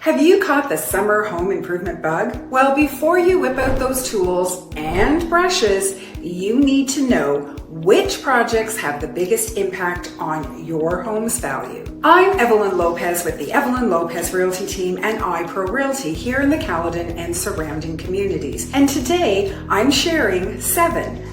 Have you caught the summer home improvement bug? Well, before you whip out those tools and brushes, you need to know which projects have the biggest impact on your home's value. I'm Evelyn Lopes with the Evelyn Lopes Realty Team and iPro Realty here in the Caledon and surrounding communities. And today I'm sharing seven,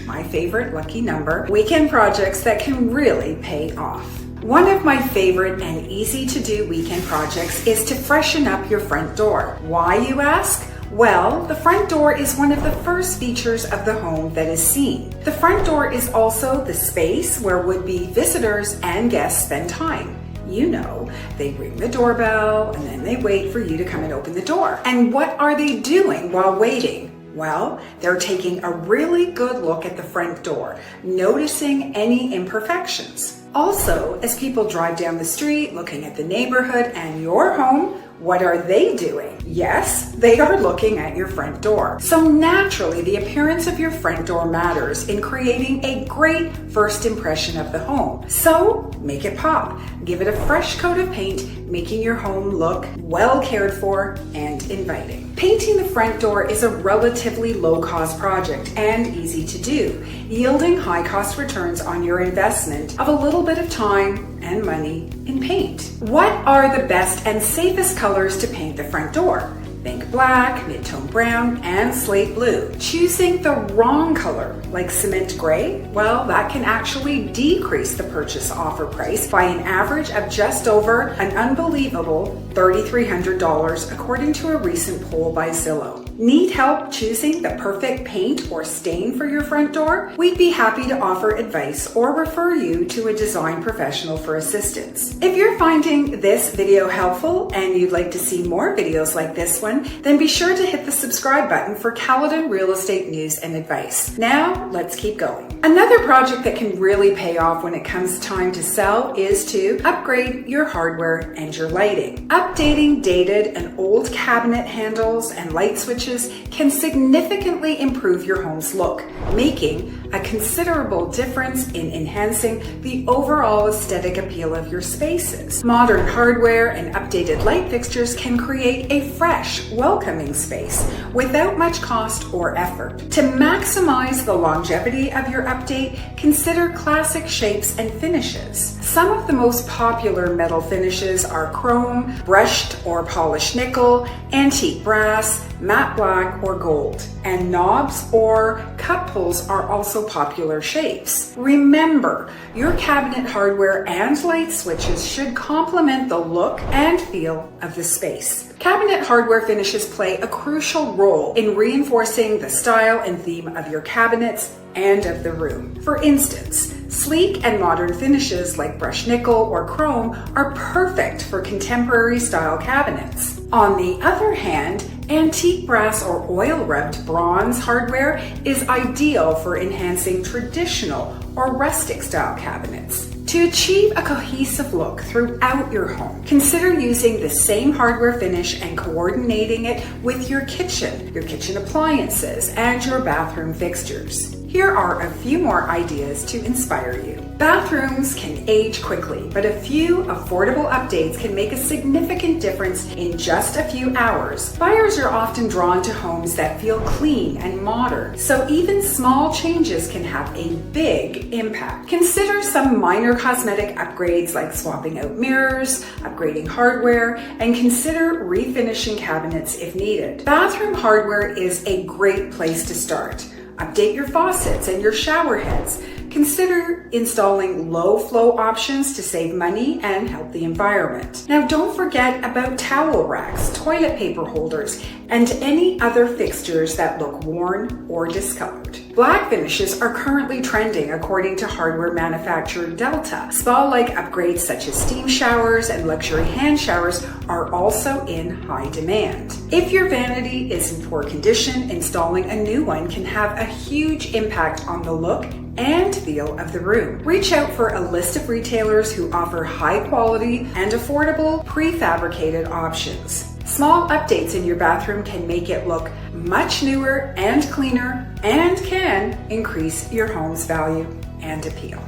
my favorite lucky number, weekend projects that can really pay off. One of my favorite and easy to do weekend projects is to freshen up your front door. Why, you ask? Well, the front door is one of the first features of the home that is seen. The front door is also the space where would-be visitors and guests spend time. You know, they ring the doorbell and then they wait for you to come and open the door. And what are they doing while waiting? Well, they're taking a really good look at the front door, noticing any imperfections. Also, as people drive down the street looking at the neighborhood and your home, what are they doing? Yes, they are looking at your front door. So naturally, the appearance of your front door matters in creating a great first impression of the home. So make it pop. Give it a fresh coat of paint, making your home look well cared for and inviting. Painting the front door is a relatively low-cost project and easy to do, yielding high-cost returns on your investment of a little bit of time and money in paint. What are the best and safest colors to paint the front door? Think black, mid-tone brown, and slate blue. Choosing the wrong color, like cement gray, well, that can actually decrease the purchase offer price by an average of just over an unbelievable $3,300, according to a recent poll by Zillow. Need help choosing the perfect paint or stain for your front door? We'd be happy to offer advice or refer you to a design professional for assistance. If you're finding this video helpful and you'd like to see more videos like this one, then be sure to hit the subscribe button for Caledon real estate news and advice. Now, let's keep going. Another project that can really pay off when it comes time to sell is to upgrade your hardware and your lighting. Updating dated and old cabinet handles and light switches can significantly improve your home's look, making a considerable difference in enhancing the overall aesthetic appeal of your spaces. Modern hardware and updated light fixtures can create a fresh, welcoming space without much cost or effort. To maximize the longevity of your update, consider classic shapes and finishes. Some of the most popular metal finishes are chrome, brushed or polished nickel, antique brass, matte black, or gold. And knobs or cup pulls are also popular shapes. Remember, your cabinet hardware and light switches should complement the look and feel of the space. Cabinet hardware finishes play a crucial role in reinforcing the style and theme of your cabinets and of the room. For instance, sleek and modern finishes like brushed nickel or chrome are perfect for contemporary style cabinets. On the other hand, antique brass or oil-rubbed bronze hardware is ideal for enhancing traditional or rustic style cabinets. To achieve a cohesive look throughout your home, consider using the same hardware finish and coordinating it with your kitchen appliances, and your bathroom fixtures. Here are a few more ideas to inspire you. Bathrooms can age quickly, but a few affordable updates can make a significant difference in just a few hours. Buyers are often drawn to homes that feel clean and modern, so even small changes can have a big impact. Consider some minor cosmetic upgrades like swapping out mirrors, upgrading hardware, and consider refinishing cabinets if needed. Bathroom hardware is a great place to start. Update your faucets and your shower heads. Consider installing low flow options to save money and help the environment. Now, don't forget about towel racks, toilet paper holders, and any other fixtures that look worn or discolored. Black finishes are currently trending according to hardware manufacturer Delta. Spa-like upgrades such as steam showers and luxury hand showers are also in high demand. If your vanity is in poor condition, installing a new one can have a huge impact on the look and feel of the room. Reach out for a list of retailers who offer high quality and affordable prefabricated options. Small updates in your bathroom can make it look much newer and cleaner and can increase your home's value and appeal.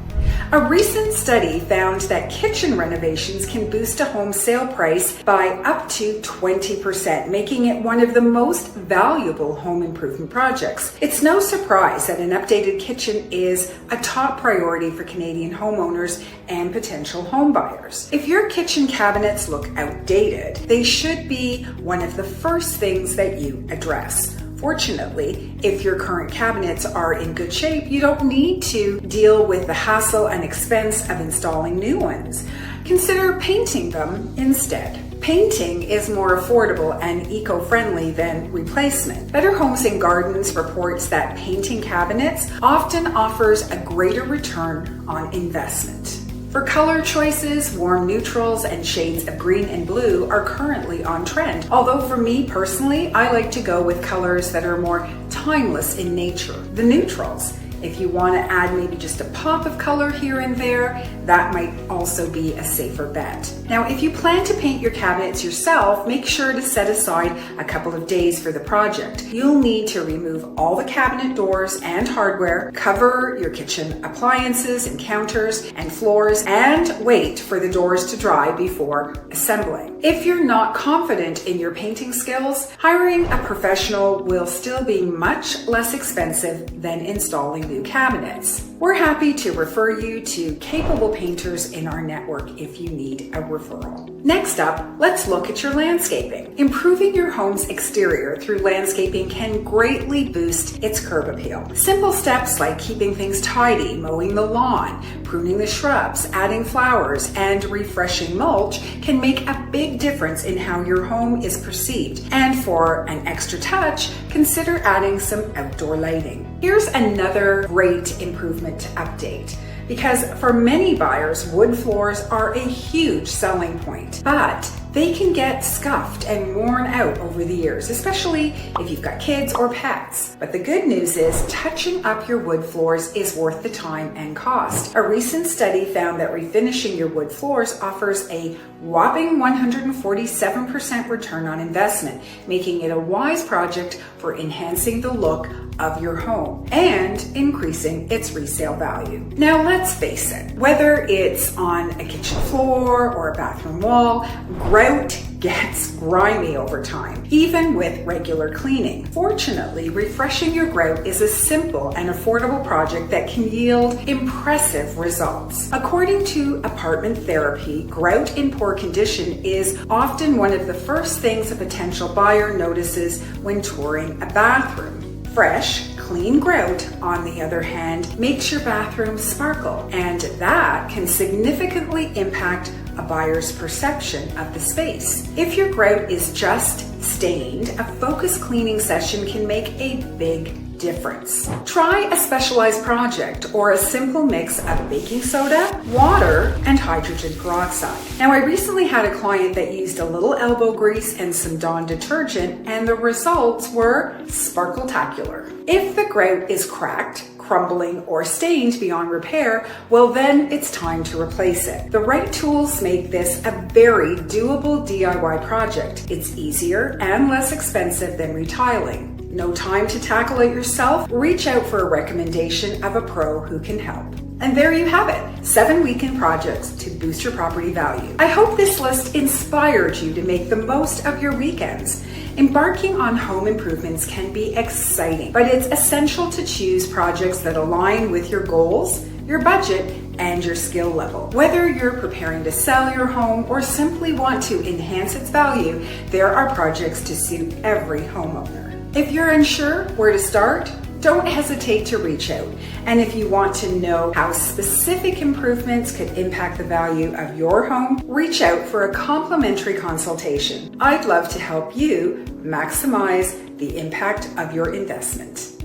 A recent study found that kitchen renovations can boost a home sale price by up to 20%, making it one of the most valuable home improvement projects. It's no surprise that an updated kitchen is a top priority for Canadian homeowners and potential home buyers. If your kitchen cabinets look outdated, they should be one of the first things that you address. Fortunately, if your current cabinets are in good shape, you don't need to deal with the hassle and expense of installing new ones. Consider painting them instead. Painting is more affordable and eco-friendly than replacement. Better Homes and Gardens reports that painting cabinets often offers a greater return on investment. For color choices, warm neutrals and shades of green and blue are currently on trend. Although for me personally, I like to go with colors that are more timeless in nature. The neutrals. If you want to add maybe just a pop of color here and there, that might also be a safer bet. Now, if you plan to paint your cabinets yourself, make sure to set aside a couple of days for the project. You'll need to remove all the cabinet doors and hardware, cover your kitchen appliances and counters and floors, and wait for the doors to dry before assembling. If you're not confident in your painting skills, hiring a professional will still be much less expensive than installing new cabinets. We're happy to refer you to capable painters in our network if you need a referral. Next up, let's look at your landscaping. Improving your home's exterior through landscaping can greatly boost its curb appeal. Simple steps like keeping things tidy, mowing the lawn, pruning the shrubs, adding flowers, and refreshing mulch can make a big difference in how your home is perceived. And for an extra touch, consider adding some outdoor lighting. Here's another great improvement to update. Because for many buyers, wood floors are a huge selling point, but they can get scuffed and worn out over the years, especially if you've got kids or pets. But the good news is touching up your wood floors is worth the time and cost. A recent study found that refinishing your wood floors offers a whopping 147% return on investment, making it a wise project for enhancing the look of your home and increasing its resale value. Now let's face it, whether it's on a kitchen floor or a bathroom wall, grout gets grimy over time, even with regular cleaning. Fortunately, refreshing your grout is a simple and affordable project that can yield impressive results. According to Apartment Therapy, grout in poor condition is often one of the first things a potential buyer notices when touring a bathroom. Fresh, clean grout, on the other hand, makes your bathroom sparkle, and that can significantly impact a buyer's perception of the space. If your grout is just stained, a focused cleaning session can make a big difference. Try a specialized project or a simple mix of baking soda, water, and hydrogen peroxide. Now, I recently had a client that used a little elbow grease and some Dawn detergent, and the results were sparkle-tacular. If the grout is cracked, crumbling, or stained beyond repair, well then it's time to replace it. The right tools make this a very doable DIY project. It's easier and less expensive than retiling. No time to tackle it yourself? Reach out for a recommendation of a pro who can help. And there you have it, 7 weekend projects to boost your property value. I hope this list inspired you to make the most of your weekends. Embarking on home improvements can be exciting, but it's essential to choose projects that align with your goals, your budget, and your skill level. Whether you're preparing to sell your home or simply want to enhance its value, there are projects to suit every homeowner. If you're unsure where to start, don't hesitate to reach out. And if you want to know how specific improvements could impact the value of your home, reach out for a complimentary consultation. I'd love to help you maximize the impact of your investment.